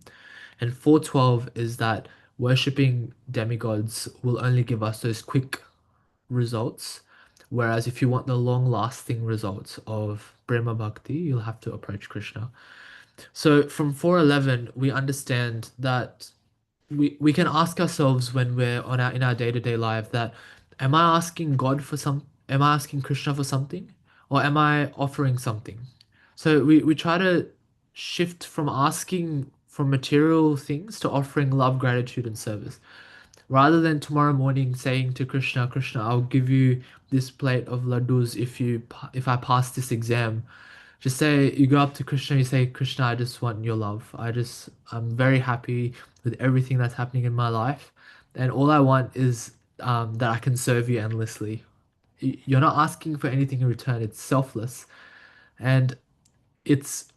[SPEAKER 2] And 4:12 is that worshipping demigods will only give us those quick results. Whereas if you want the long-lasting results of Brahma Bhakti, you'll have to approach Krishna. So from 4:11, we understand that we can ask ourselves when we're on our in our day-to-day life that am I asking Krishna for something or am I offering something? So we try to shift from asking for material things to offering love, gratitude, and service. Rather than tomorrow morning saying to Krishna, Krishna, I'll give you this plate of laddus if I pass this exam. Just say you go up to Krishna, you say, Krishna, I just want your love. I'm very happy with everything that's happening in my life, and all I want is that I can serve you endlessly. You're not asking for anything in return. It's selfless, and it's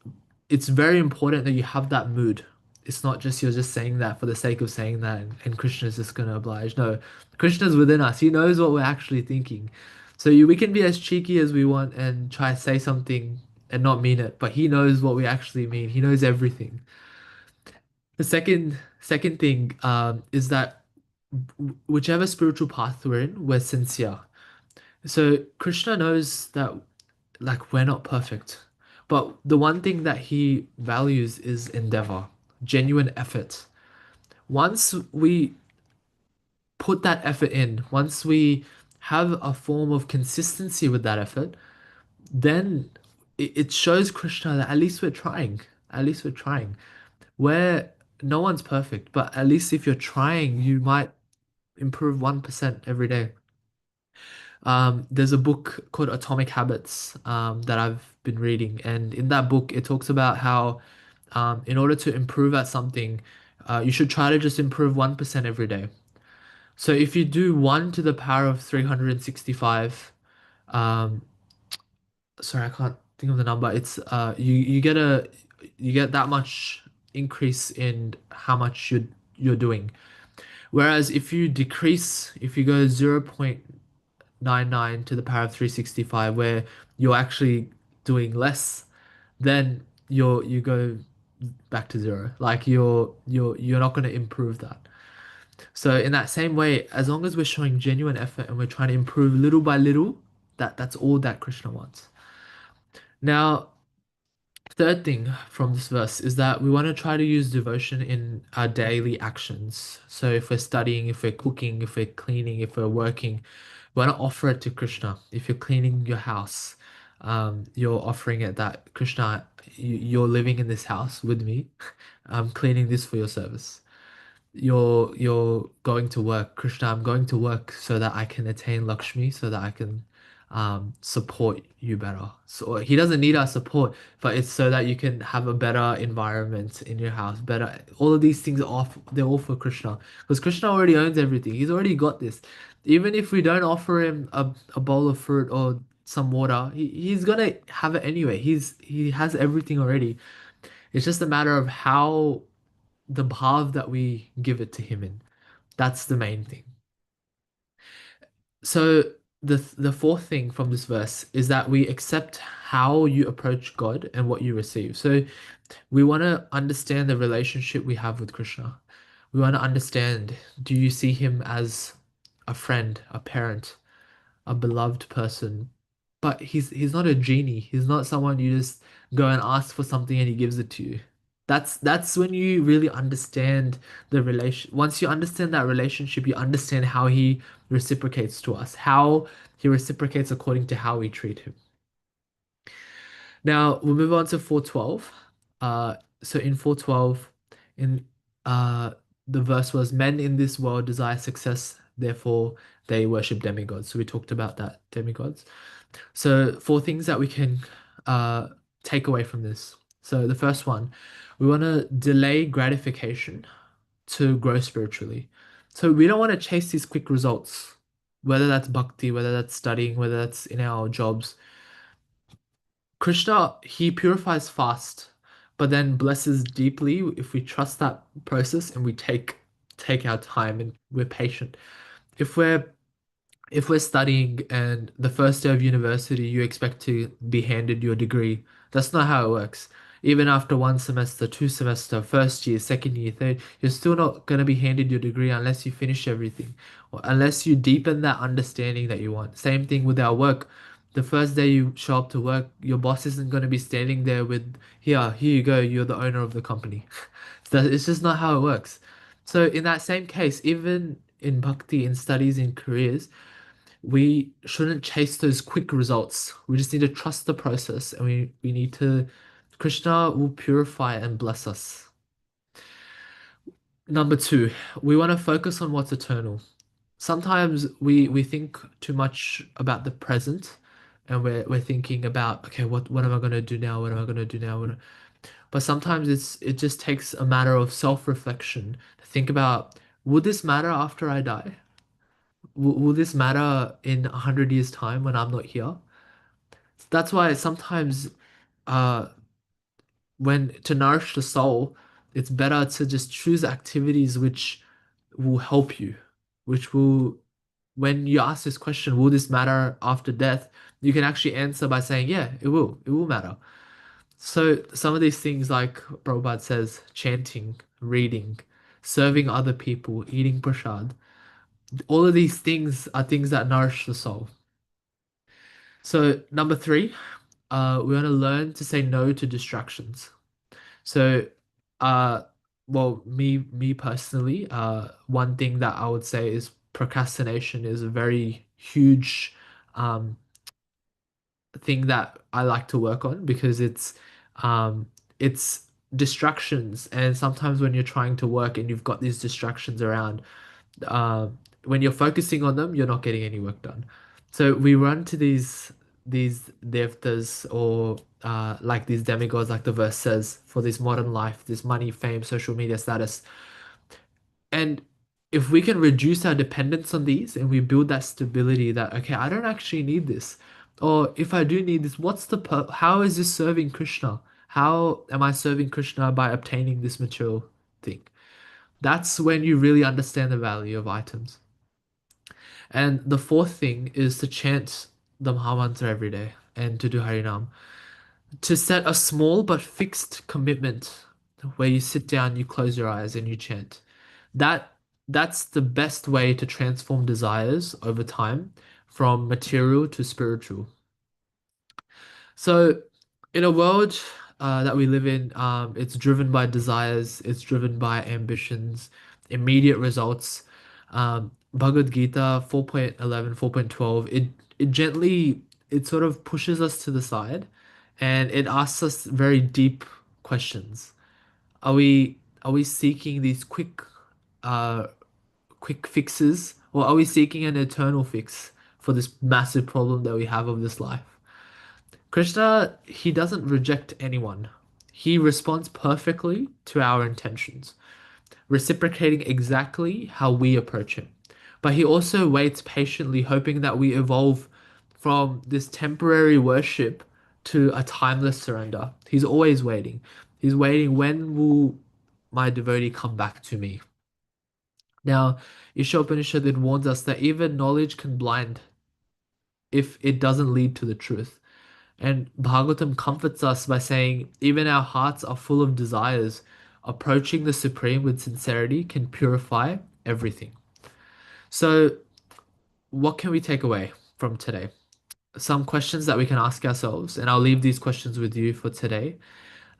[SPEAKER 2] it's very important that you have that mood. It's not just you're just saying that for the sake of saying that, and Krishna's just gonna oblige. No, Krishna's within us. He knows what we're actually thinking. We can be as cheeky as we want and try to say something and not mean it, but he knows what we actually mean. He knows everything. The second thing is that whichever spiritual path we're in, we're sincere. So Krishna knows that like we're not perfect, but the one thing that he values is endeavor, genuine effort. Once we put that effort in, once we have a form of consistency with that effort, then it shows Krishna that at least we're trying. At least we're trying. Where no one's perfect, but at least if you're trying, you might improve 1% every day. There's a book called Atomic Habits that I've been reading, and in that book, it talks about how in order to improve at something, you should try to just improve 1% every day. So if you do 1 to the power of 365, um, sorry, I can't think of the number. It's you get that much increase in how much you're doing. Whereas if you go 0.99 to the power of 365, where you're actually doing less, then you go back to zero. Like you're not going to improve that. So in that same way, as long as we're showing genuine effort and we're trying to improve little by little, that's all that Krishna wants. Now, third thing from this verse is that we want to try to use devotion in our daily actions. So if we're studying, if we're cooking, if we're cleaning, if we're working, we want to offer it to Krishna. If you're cleaning your house, you're offering it that Krishna, you're living in this house with me. I'm cleaning this for your service. You're going to work, Krishna. I'm going to work so that I can attain Lakshmi, so that I can support you better. So he doesn't need our support, but it's so that you can have a better environment in your house, better. All of these things are off. They're all for Krishna because Krishna already owns everything. He's already got this. Even if we don't offer him a bowl of fruit or some water, he's gonna have it anyway. He has everything already. It's just a matter of how the path that we give it to him in. That's the main thing. So the fourth thing from this verse is that we accept how you approach God and what you receive. So we want to understand the relationship we have with Krishna. We want to understand, do you see him as a friend, a parent, a beloved person? But he's not a genie. He's not someone you just go and ask for something and he gives it to you. That's when you really understand the relation. Once you understand that relationship, you understand how he reciprocates to us, how he reciprocates according to how we treat him. Now we'll move on to 412. So in 412, in uh the verse was men in this world desire success, therefore they worship demigods. So we talked about that, demigods. So, four things that we can uh, take away from this. So, the first one, we want to delay gratification to grow spiritually. So, we don't want to chase these quick results, whether that's bhakti, whether that's studying, whether that's in our jobs. Krishna, he purifies fast, but then blesses deeply if we trust that process and we take our time and we're patient. If we're studying and the first day of university you expect to be handed your degree, that's not how it works. Even after 1 semester, 2 semester, first year, second year, third, you're still not going to be handed your degree unless you finish everything or unless you deepen that understanding that you want. Same thing with our work. The first day you show up to work, your boss isn't going to be standing there with, here you go, you're the owner of the company. It's just not how it works. So in that same case, even in bhakti, in studies, in careers, we shouldn't chase those quick results. We just need to trust the process and we need to, Krishna will purify and bless us. Number two, we want to focus on what's eternal. Sometimes we think too much about the present and we're thinking about, okay, what am I gonna do now? What am I gonna do now? But sometimes it just takes a matter of self-reflection to think about, will this matter after I die? Will this matter in 100 years' time when I'm not here? That's why sometimes uh when to nourish the soul, it's better to just choose activities which will help you, which will when you ask this question, will this matter after death? You can actually answer by saying, yeah, it will. It will matter. So some of these things, like Prabhupada says, chanting, reading, serving other people, eating prasad, all of these things are things that nourish the soul. So number three, we want to learn to say no to distractions. So, uh, well, me personally, one thing that I would say is procrastination is a very huge um, thing that I like to work on because it's distractions, and sometimes when you're trying to work and you've got these distractions around, uh, when you're focusing on them, you're not getting any work done. So we run to these devtas or like these demigods, like the verse says, for this modern life, this money, fame, social media status. And if we can reduce our dependence on these and we build that stability that, okay, I don't actually need this. Or if I do need this, how is this serving Krishna? How am I serving Krishna by obtaining this material thing? That's when you really understand the value of items. And the fourth thing is to chant the Mahamantra every day and to do Harinam. To set a small but fixed commitment where you sit down, you close your eyes, and you chant. That that's the best way to transform desires over time from material to spiritual. So, in a world that we live in, it's driven by desires, it's driven by ambitions, immediate results. Bhagavad Gita 4.11, 4.12, it gently, it sort of pushes us to the side and it asks us very deep questions. Are we seeking these uh, quick fixes, or are we seeking an eternal fix for this massive problem that we have of this life? Krishna, he doesn't reject anyone. He responds perfectly to our intentions, reciprocating exactly how we approach him. But he also waits patiently, hoping that we evolve from this temporary worship to a timeless surrender. He's always waiting. He's waiting, when will my devotee come back to me? Now, Ishopanishad, it warns us that even knowledge can blind if it doesn't lead to the truth. And Bhagavatam comforts us by saying, even our hearts are full of desires. Approaching the Supreme with sincerity can purify everything. So, what can we take away from today? Some questions that we can ask ourselves, and I'll leave these questions with you for today.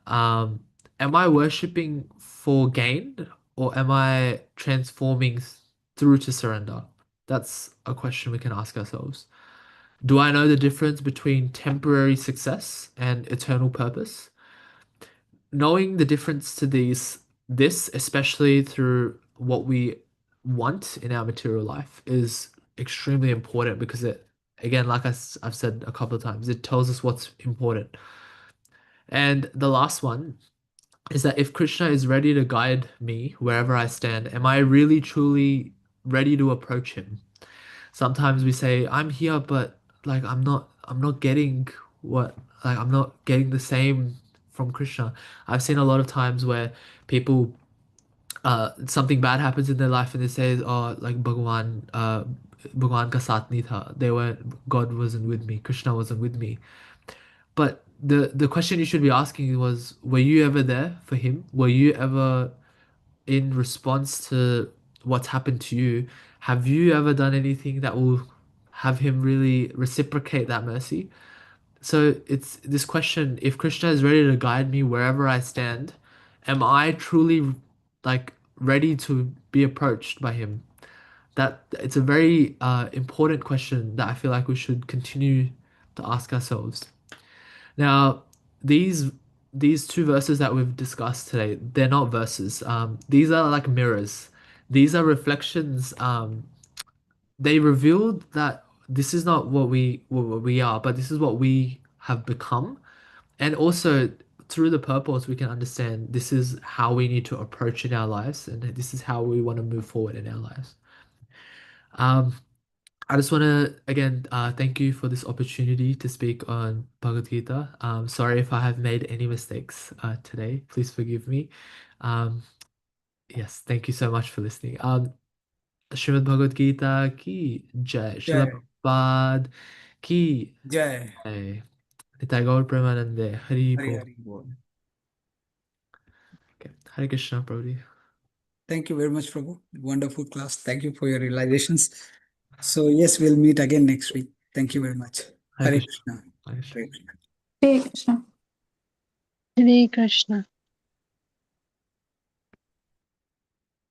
[SPEAKER 2] Um, am I worshipping for gain, or am I transforming through to surrender? That's a question we can ask ourselves. Do I know the difference between temporary success and eternal purpose? Knowing the difference to this, especially through what we want in our material life, is extremely important because it, again, like I've said a couple of times, it tells us what's important. And the last one is that if Krishna is ready to guide me wherever I stand, am I really truly ready to approach him? Sometimes we say, I'm here, but like I'm not getting what like I'm not getting the same from Krishna. I've seen a lot of times where people something bad happens in their life and they say, oh, like Bhagwan ka saath nahi tha. God wasn't with me, Krishna wasn't with me. But the question you should be asking was, were you ever there for him? Were you ever in response to what's happened to you, have you ever done anything that will have him really reciprocate that mercy? So it's this question, if Krishna is ready to guide me wherever I stand, am I truly like ready to be approached by him? That it's a very important question that I feel like we should continue to ask ourselves. Now, these these two verses that we've discussed today, they're not verses. These are like mirrors. These are reflections. They revealed that this is not what we are, but this is what we have become. And also through the purpose, we can understand this is how we need to approach in our lives, and this is how we want to move forward in our lives. Um, I just want to again thank you for this opportunity to speak on Bhagavad Gita. Sorry if I have made any mistakes today. Please forgive me. Um, yes, thank you so much for listening. Srimad Bhagavad Gita ki jai. Srila
[SPEAKER 1] Jai.
[SPEAKER 2] Prabhupada ki
[SPEAKER 1] Jai.
[SPEAKER 2] jai. Nitai Gaur Premanande. Hari
[SPEAKER 1] Hari
[SPEAKER 2] Bol.
[SPEAKER 1] Hari Bol.
[SPEAKER 2] Okay. Hare Krishna, Prabhuji.
[SPEAKER 1] Thank you very much, Prabhu. Wonderful class. Thank you for your realizations. So, yes, we'll meet again next week. Thank you very much.
[SPEAKER 2] Hare
[SPEAKER 1] Hare
[SPEAKER 2] Krishna.
[SPEAKER 1] Krishna.
[SPEAKER 2] Hare Krishna.
[SPEAKER 1] Hare Krishna.
[SPEAKER 3] Hare Krishna. Hare Krishna.